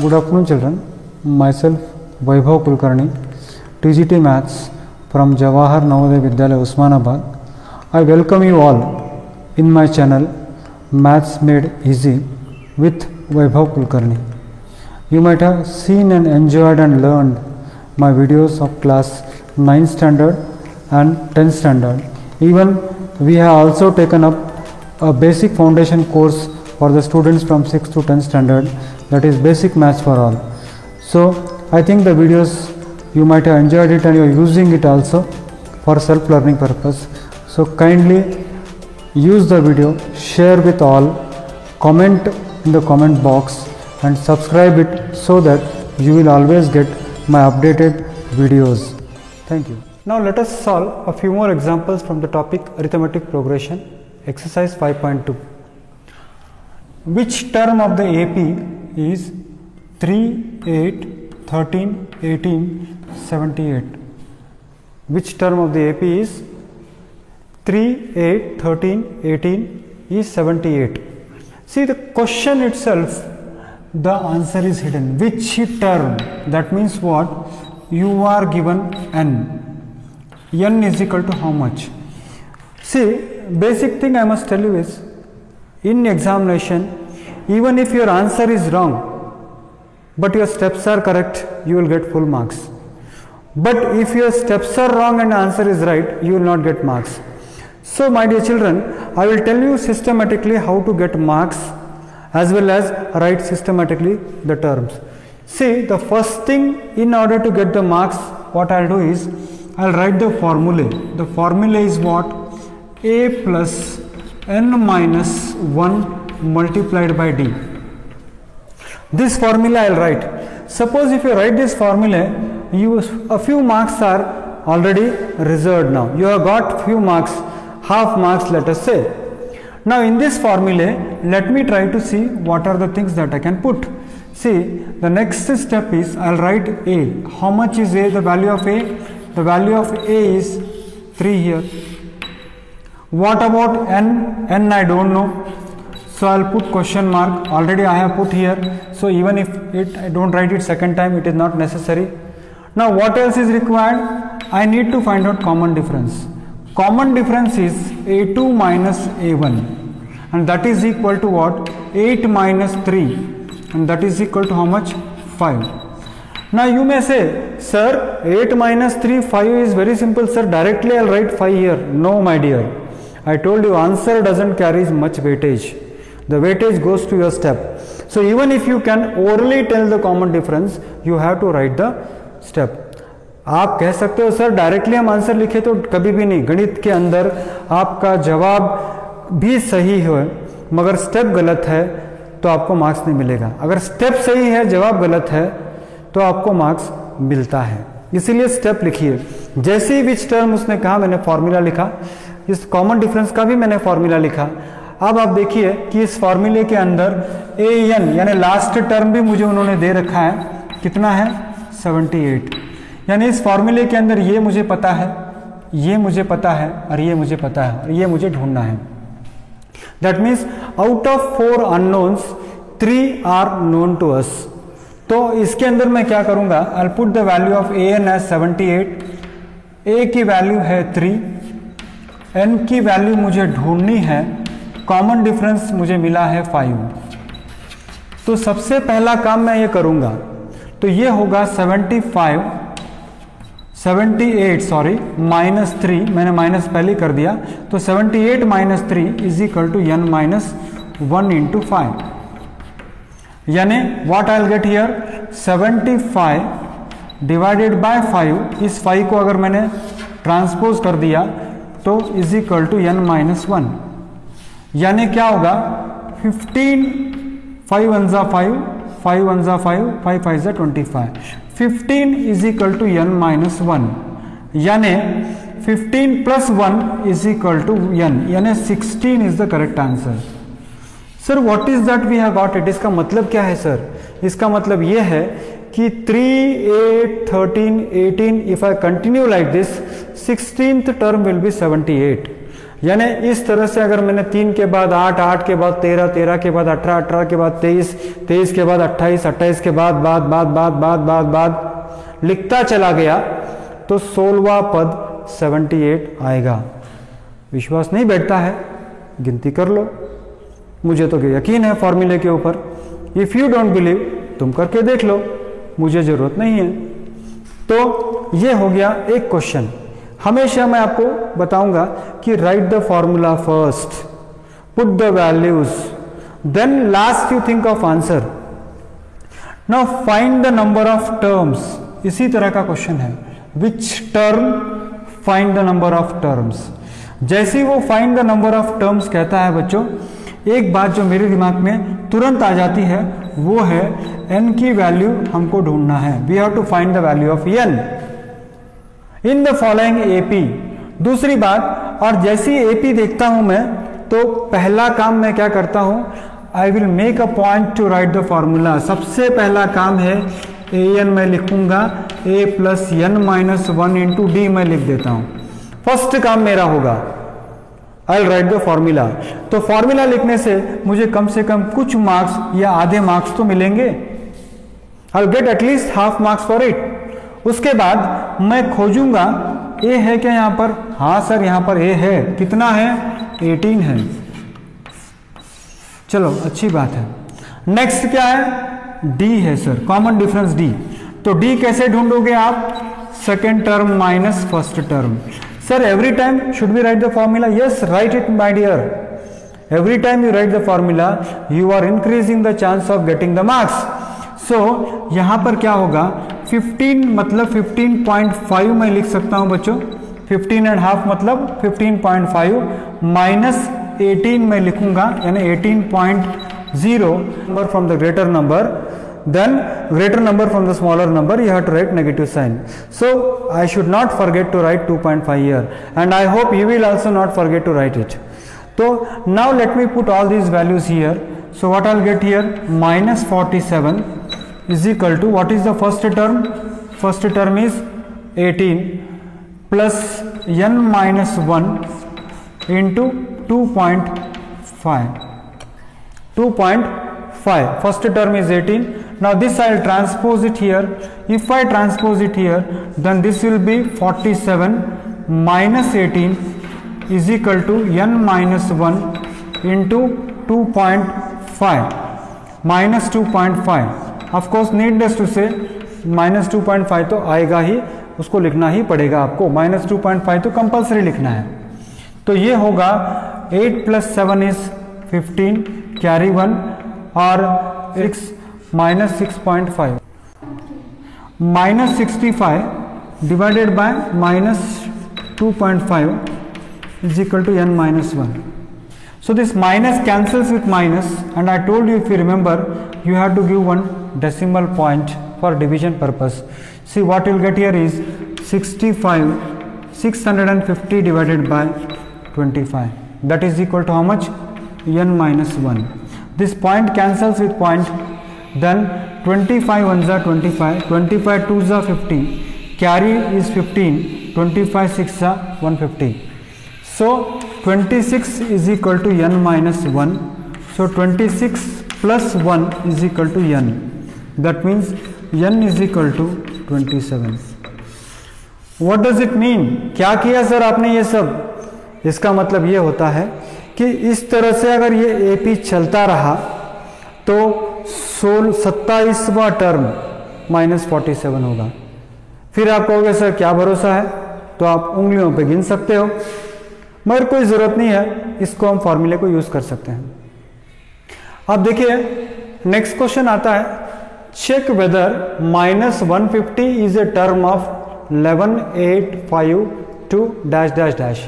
Good afternoon children, myself Vaibhav Kulkarni, TGT Maths from Jawahar Navodaya Vidyalaya Osmanabad. I welcome you all in my channel Maths Made Easy with Vaibhav Kulkarni. You might have seen and enjoyed and learned my videos of class 9th standard and 10th standard. Even we have also taken up a basic foundation course for the students from 6th to 10th standard, that is basic maths for all. So I think the videos you might have enjoyed it and you are using it also for self learning purpose. So kindly use the video, share with all, comment in the comment box and subscribe it so that you will always get my updated videos. Thank you. Now let us solve a few more examples from the topic arithmetic progression, exercise 5.2. Which term of the AP is 3, 8, 13, 18, 78? Which term of the AP is 3, 8, 13, 18 is 78? See the question itself, the answer is hidden. Which term? That means what? You are given n. N is equal to how much? See, basic thing I must tell you is, in examination, even if your answer is wrong, but your steps are correct, you will get full marks. But if your steps are wrong and answer is right, you will not get marks. So my dear children, I will tell you systematically how to get marks as well as write systematically the terms. See, the first thing, in order to get the marks, what I will do is, I will write the formula. The formula is what? A plus n minus 1 multiplied by d. This formula I will write. Suppose if you write this formula, a few marks are already reserved now. You have got few marks, half marks let us say. Now in this formula, let me try to see what are the things that I can put. See, the next step is, I will write A. How much is A? The value of A? The value of A is 3 here. What about n? N I don't know. So I will put question mark. Already I have put here. So even if I don't write it second time, it is not necessary. Now what else is required? I need to find out common difference. Common difference is A2 minus A1. And that is equal to what? 8 minus 3. And that is equal to how much? 5. Now you may say, sir, 8 minus 3, 5 is very simple, sir. Directly I will write 5 here. No, my dear. I told you answer doesn't carry much weightage. The weightage goes to your step. So even if you can orally tell the common difference, you have to write the step. आप कह सकते हो sir directly हम answer लिखे तो कभी भी नहीं. गणित के अंदर आपका जवाब भी सही हो मगर स्टेप गलत है तो आपको मार्क्स नहीं मिलेगा. अगर स्टेप सही है जवाब गलत है तो आपको मार्क्स मिलता है. इसीलिए स्टेप लिखिए. जैसे ही विच टर्म उसने कहा, मैंने फॉर्मूला लिखा. इस कॉमन डिफरेंस का भी मैंने फॉर्मूला लिखा. अब आप देखिए कि इस फॉर्मूले के अंदर ए एन यानी लास्ट टर्म भी मुझे उन्होंने दे रखा है. कितना है? 78. यानी इस फॉर्मूले के अंदर ये मुझे पता है, ये मुझे पता है और ये मुझे पता है और ये मुझे ढूंढना है. That means out of 4 unknowns 3 are known to us. तो इसके अंदर मैं क्या करूंगा? I will put the value of A N as 78. A की वैल्यू है 3, एन की वैल्यू मुझे ढूंढनी है, कॉमन डिफरेंस मुझे मिला है 5. तो सबसे पहला काम मैं ये करूंगा, तो ये होगा 78 माइनस 3, मैंने माइनस पहले कर दिया. तो 78 minus 3 is equal to n minus 1 into 5. यानी what I will get here? 75 divided by 5. इस 5 को अगर मैंने ट्रांसपोज कर दिया तो is equal to n minus 1. यानी क्या होगा? 15, 5 1 जा 5, 5 1 जा 5, 5 5 जा 25. 15 is equal to n minus 1. यानी 15 plus 1 is equal to n. यानी 16 is the correct answer. Sir what is that we have got it? इसका मतलब क्या है सर? इसका मतलब ये है कि 3, 8, 13, 18, if I continue like this, 16th term will be 78. यानी इस तरह से अगर मैंने 3 के बाद 8, 8 के बाद 13, 13 के बाद 18, 18 के बाद 23, 23 के बाद 28, 28 के बाद लिखता चला गया तो 16वां पद 78 आएगा। विश्वास नहीं बैठता है, गिनती कर लो, मुझे तो यकीन है फॉर्मूले के ऊपर। इफ यू डोंट बिलीव, तुम करके देख लो, मुझे जरूरत नहीं है। तो ये हो गया एक क्वेश्चन। हमेशा मैं आपको बताऊंगा कि write the formula first, put the values, then last you think of answer. Now find the number of terms, इसी तरह का क्वेश्चन है। Which term, find the number of terms. जैसे ही वो find the number of terms कहता है बच्चों, एक बात जो मेरे दिमाग में तुरंत आ जाती है वो है n की वैल्यू हमको ढूंढना है। We have to find the value of n in the following AP। दूसरी बात, और जैसी AP देखता हूं मैं तो पहला काम मैं क्या करता हूं, I will make a point two right the formula. सबसे पहला काम है an मैं लिखूंगा a plus n-1 into d मैं लिख देता हूं। फर्स्ट काम मेरा होगा, I will write the formula. तो फॉर्मूला लिखने से मुझे कम से कम कुछ मार्क्स या आधे मार्क्स तो मिलेंगे। आई will get at least half marks for it. उसके बाद मैं खोजूंगा ए है क्या यहाँ पर, हाँ सर यहाँ पर ए है, कितना है 18 है, चलो अच्छी बात है। नेक्स्ट क्या है, डी है सर, कॉमन डिफरेंस डी। तो डी कैसे ढूंढोगे आप, second term minus first term. Sir every time should be write the formula, yes write it my dear. Every time you write the formula you are increasing the chance of getting the marks. So यहां पर क्या होगा, 15 मतलब 15.5 मैं लिख सकता हूं बच्चों, 15.5 मतलब 15.5 माइनस 18 मैं लिखूंगा, यानी 18.0 number from the greater number, then greater number from the smaller number you have to write negative sign. So I should not forget to write 2.5 here, and I hope you will also not forget to write it. So now let me put all these values here. So what I'll get here, minus 47 is equal to, what is the first term, first term is 18 plus n minus 1 into 2.5, 2.5, first term is 18. Now this I will transpose it here. If I transpose it here, then this will be 47 minus 18 is equal to n minus 1 into 2.5 minus 2.5. Of course needless to say minus 2.5 तो आएगा ही, उसको लिखना ही पड़ेगा आपको। minus 2.5 तो compulsory लिखना है। तो ये होगा 8 plus 7 is 15, कैरी 1 और 6 minus 6.5, minus 65 divided by minus 2.5 is equal to n minus 1. So this minus cancels with minus, and I told you, if you remember, you have to give one decimal point for division purpose. See what you will get here is 650 divided by 25, that is equal to how much, n minus 1. This point cancels with point, then 25 ones are 25, 25 twos are 50, carry is 15, 25 6 are 150. So 26 is equal to n minus 1. So 26 plus 1 is equal to n. That means n is equal to 27. What does it mean? क्या किया sir आपने ये सब? इसका मतलब ये होता है कि इस तरह से अगर ये AP चलता रहा तो 27वां टर्म माइनस 47 होगा। फिर आप कहोगे सर क्या भरोसा है, तो आप उंगलियों पे गिन सकते हो, मगर कोई ज़रूरत नहीं है, इसको हम फॉर्मूले को यूज़ कर सकते हैं। अब देखिए नेक्स्ट क्वेश्चन आता है, check whether minus 150 is a term of 11, 8, 5 to dash dash dash.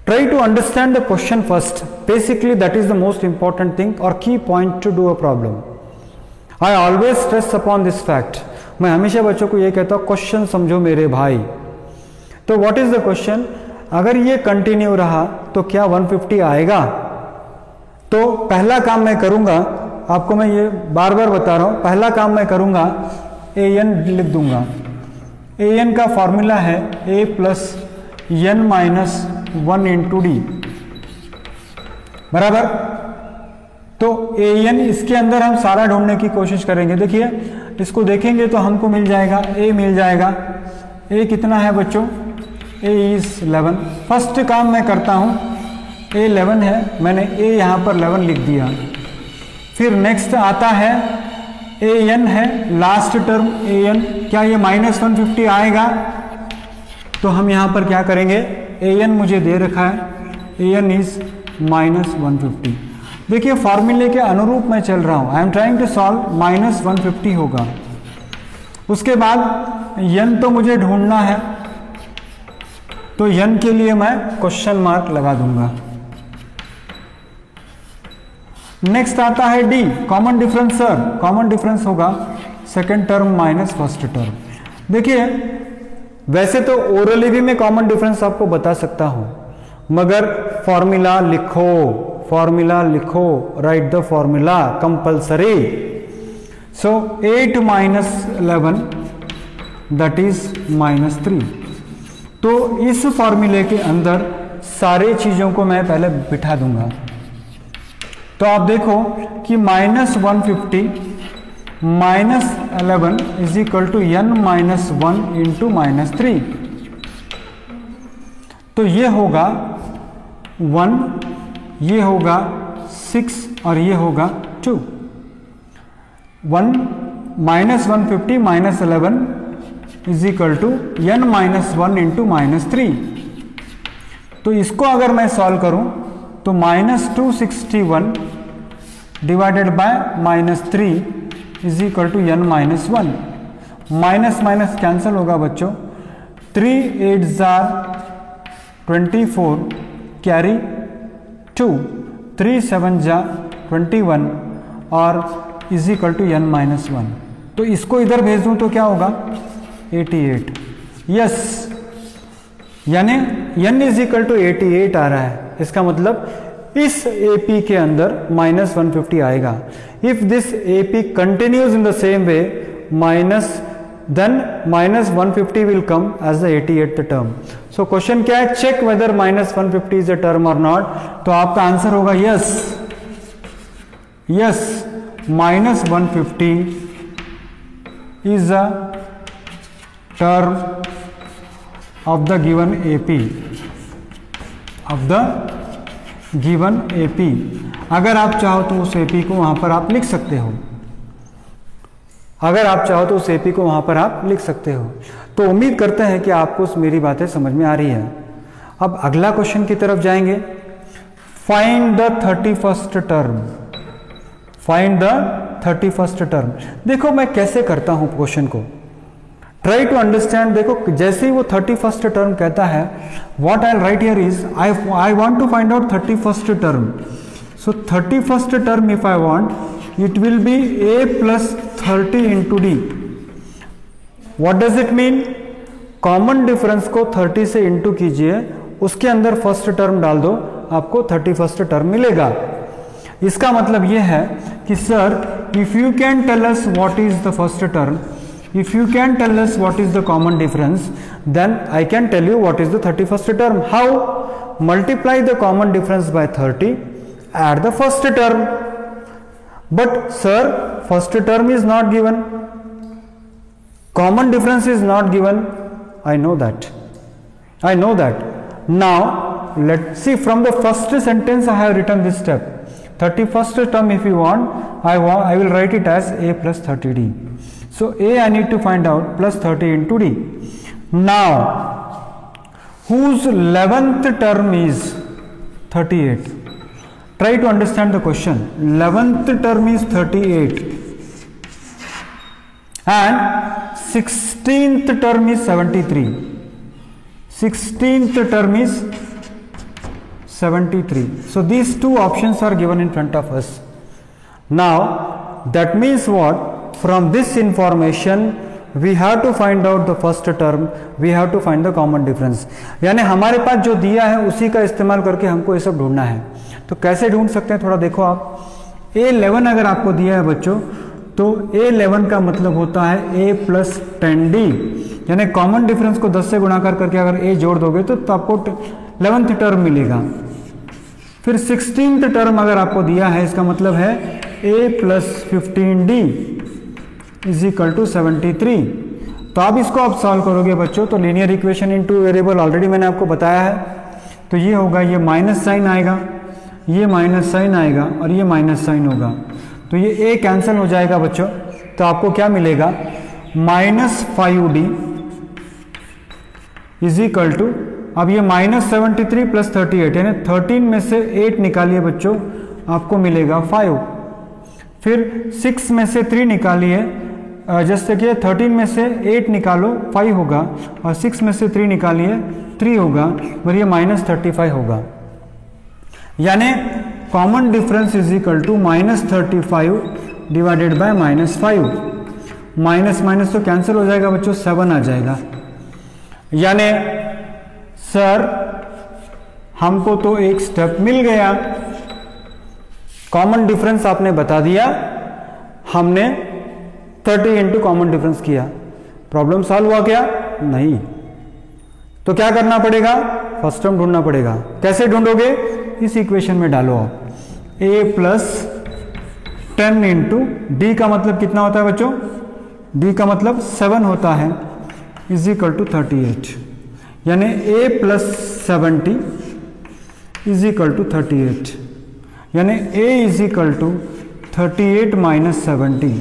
Try to understand the question first. Basically that is the most important thing or key point to do a problem. I always stress upon this fact. मैं हमेशा बच्चों को ये कहता हूँ, question समझो मेरे भाई। तो व्हाट इज द क्वेश्चन, अगर ये कंटिन्यू रहा तो क्या 150 आएगा? तो पहला काम मैं करूंगा, आपको मैं ये बार बार बता रहा हूं, पहला काम मैं करूंगा an लिख दूंगा। an का फॉर्मूला है a plus n minus 1 into D बराबर। तो an इसके अंदर हम सारा ढूंढने की कोशिश करेंगे। देखिए इसको देखेंगे तो हमको मिल जाएगा a मिल जाएगा। a कितना है बच्चों? a is 11। फर्स्ट काम मैं करता हूं, a 11 है, मैंने a यहां पर 11 लिख दिया। फिर नेक्स्ट आता है an है, लास्ट टर्म an, क्या ये -150 आएगा? तो हम यहां पर क्या करेंगे, an मुझे दे रखा है, an इज -150। देखिए फॉर्मूले के अनुरूप मैं चल रहा हूं, I am trying to solve, -150 होगा। उसके बाद n तो मुझे ढूंढना है, तो n के लिए मैं क्वेश्चन मार्क लगा दूंगा। नेक्स्ट आता है d, common difference. Sir common difference होगा second term minus first term. देखिए वैसे तो ओरली भी मैं कॉमन डिफरेंस आपको बता सकता हूं, मगर फॉर्मूला लिखो, फॉर्मूला लिखो, right the formula compulsory. So 8 minus 11 that is -3। तो इस फॉर्मूले के अंदर सारे चीजों को मैं पहले बिठा दूंगा। तो आप देखो कि -150 -11 is equal to n-1 into -3। तो ये होगा 1, ये होगा 6 और ये होगा 2। 150 -11 is equal to n-1 into -3। तो इसको अगर मैं सॉल्व करूं तो -261 divided by -3 is equal to n-1। Minus minus cancel होगा बच्चों। 3 8s are 24, carry 2, 3 7s are 21 और इज इक्वल टू n-1। तो इसको इधर भेज दूं तो क्या होगा 88। यस, यानी n इज इक्वल टू 88 आ रहा है। इसका मतलब इस AP के अंदर -150 आएगा। If this AP continues in the same way then -150 will come as the 88th term. So question क्या है, check whether -150 is a term और नॉट। तो आपका आंसर होगा yes, yes, -150 is a term of the given AP, of the given AP। अगर आप चाहो तो उस AP को वहां पर आप लिख सकते हो, अगर आप चाहो तो उस AP को वहां पर आप लिख सकते हो। तो उम्मीद करते हैं कि आपको मेरी बातें समझ में आ रही है। अब अगला क्वेश्चन की तरफ जाएंगे। Find the 31st term, find the 31st term. देखो मैं कैसे करता हूं क्वेश्चन को, ट्राई टू अंडरस्टैंड। देखो जैसे ही वो 31st टर्म कहता है, what I write here is I want to find out 31st term. So 31st term if I want, it will be a plus 30 into d. What does it mean? Common difference को 30 से into कीजिए, उसके अंदर first term डाल दो, आपको 31st term मिलेगा। इसका मतलब यह है कि sir if you can tell us what is the first term, if you can tell us what is the common difference, then I can tell you what is the 31st term. How? Multiply the common difference by 30, add the first term. But sir, first term is not given, common difference is not given. I know that, I know that. Now let's see, from the first sentence I have written this step. 31st term if you want, I will write it as a plus 30d. So a I need to find out plus 30 into d. Now whose 11th term is 38? Try to understand the question. 11th term is 38 and 16th term is 73. 16th term is 73. So these two options are given in front of us. Now that means what? From this information we have to find out the first term, we have to find the common difference. यानी हमारे पास जो दिया है उसी का इस्तेमाल करके हमको ये सब ढूंढना है। तो कैसे ढूंढ सकते हैं, थोड़ा देखो आप। A11 अगर आपको दिया है बच्चों, तो A11 का मतलब होता है a plus 10d, यानी कॉमन डिफरेंस को 10 से गुणा करके अगर a जोड़ दोगे तो आपको 11th टर्म मिलेगा। फिर 16th टर्म अगर आपको दिया है, इसका मतलब है a plus 15d is equal to 73। तो आप इसको आप सॉल्व करोगे बच्चों, तो linear equation in two variable already मैंने आपको बताया है। तो ये होगा, ये माइनस साइन आएगा, ये माइनस साइन आएगा और ये माइनस साइन होगा, तो ये a कैंसिल हो जाएगा बच्चों। तो आपको क्या मिलेगा, -5d इज इक्वल टू, अब ये -73 प्लस 38 यानी 13 में से 8 निकालिए बच्चों, आपको मिलेगा 5। फिर 6 में से 3 निकालिए, जैसे कि 13 में से 8 निकालो 5 होगा, और 6 में से 3 निकालिए 3 होगा, और ये -35 होगा। यानी common difference is equal to -35 divided by -5। Minus minus तो कैंसिल हो जाएगा बच्चों, 7 आ जाएगा। यानी सर हमको तो एक स्टेप मिल गया, कॉमन डिफरेंस आपने बता दिया, हमने 30 इंटू कॉमन डिफरेंस किया, प्रॉब्लम सॉल्व हुआ क्या? नहीं। तो क्या करना पड़ेगा, फर्स्ट टर्म ढूंढना पड़ेगा। कैसे ढूंढोगे, इस इक्वेशन में डालो आप, a प्लस 10 इंटू डी का मतलब कितना होता है बच्चों, d का मतलब 7 होता है, इज इक्वल टू 38। यानी a plus 70 is equal to 38, यानी a is equal to 38 minus 70।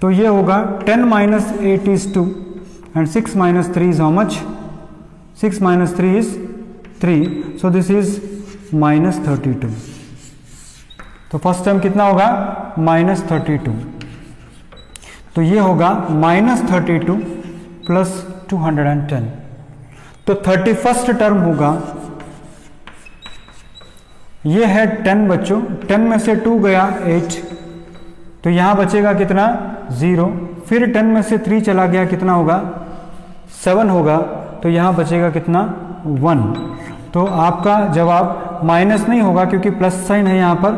तो ये होगा 10 minus 8 is 2 and 6 minus 3 is how much, 6 minus 3 is 3, so this is -32। तो फर्स्ट टर्म कितना होगा, -32। तो ये होगा -32 प्लस 210। तो 31st टर्म होगा, ये है 10 बच्चों, 10 में से 2 गया 8, तो यहां बचेगा कितना, 0। फिर 10 में से 3 चला गया, कितना होगा, 7 होगा, तो यहां बचेगा कितना, 1। तो आपका जवाब माइनस नहीं होगा क्योंकि प्लस साइन है यहाँ पर,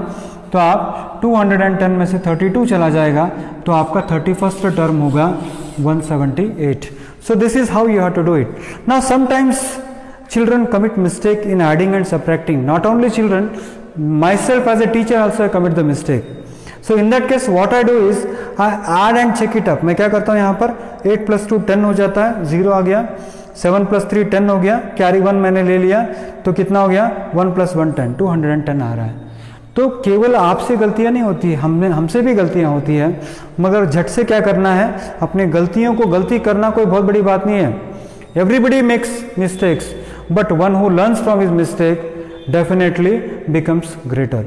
तो आप 210 में से 32 चला जाएगा, तो आपका 31st टर्म होगा 178। So this is how you have to do it. Now sometimes children commit mistake in adding and subtracting. Not only children, myself as a teacher also I commit the mistake. So in that case what I do is I add and check it up. मैं क्या करता हूँ, यहाँ पर 8 + 2 10 हो जाता है, 0 आ गया, 7 + 3 10 हो गया, कैरी 1 मैंने ले लिया, तो कितना हो गया, 1 + 1 10, 210 आ रहा है। तो केवल आपसे गलतियां नहीं होती, हमसे भी गलतियां होती है, मगर झट से क्या करना है, अपने गलतियों को, गलती करना कोई बहुत बड़ी बात नहीं है। Everybody makes mistakes, but one who learns from his mistake definitely becomes greater.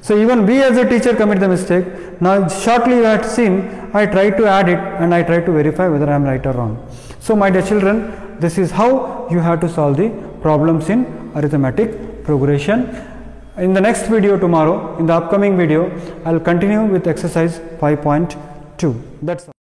So even we as a teacher commit the mistake. Now shortly you have seen, I try to add it and I try to verify whether I am right or wrong. So my dear children, this is how you have to solve the problems in arithmetic progression. In the next video tomorrow, in the upcoming video, I will continue with exercise 5.2. That's all.